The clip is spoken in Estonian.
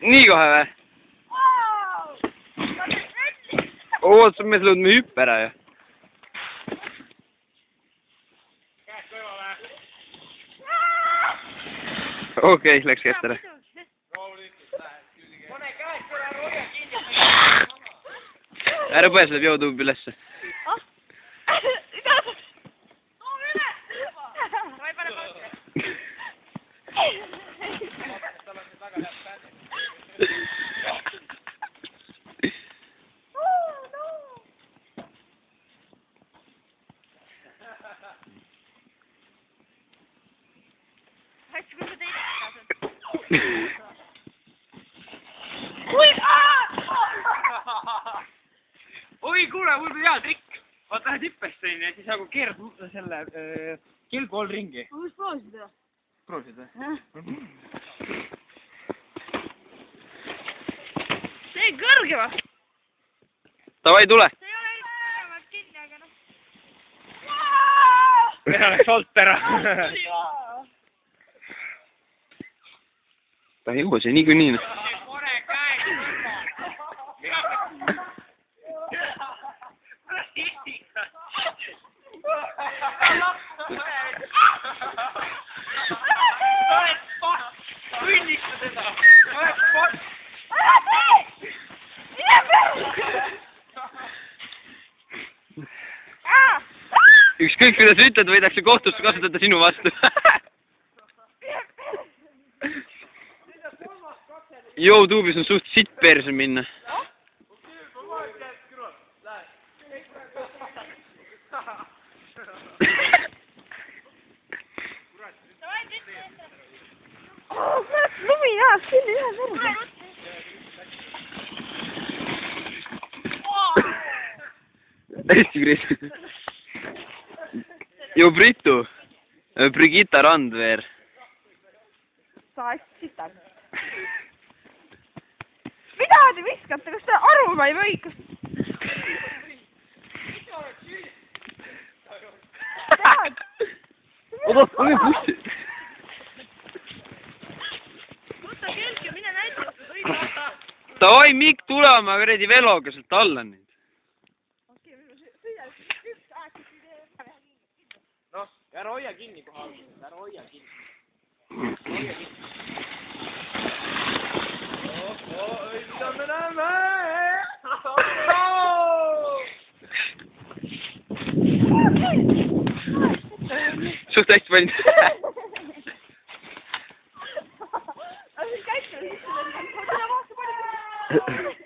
nii kohe või? Oo, sa me lõudme hüppe ära ju. Okei, läks käest ära. Ära pões läheb jõutuub ülesse. Oi, kuule, mul tuli hea trikk. Vaat lähed hüppest ja siis nagu keerad selle kilgu all ringi. Ma võiks proovisid või? Proovisid või? See on kõrge või? Davai, tule. See ei ole kõrgemalt kinni, aga noh. Teha läks alt ära. Ta ei jõua see niikuinii. Ükskõik, mida sa ütled, võidakse kohtusse kasutada sinu vastu. Youtube'is on suht sitt perse minna. Lumi jääb sinna ühe sõrme. Hästi Kris. Jo Britu. Brigitta Randveer. Sa hästi sitad. Mida te viskate? Kas te aruma ei või? Oda, ole pussi. Võta kelki, mine näiteks sõida. Davai, Mikk, tule oma kuradi veloga sealt alla nüüd. Okei, sõida üks aeg, kui see Noh, ära hoia kinni koha alguses, ära hoia kinni. Hoia kinni. Mida me näeme? Suht hästi panid. Aga siis käiks, siis vastu palju.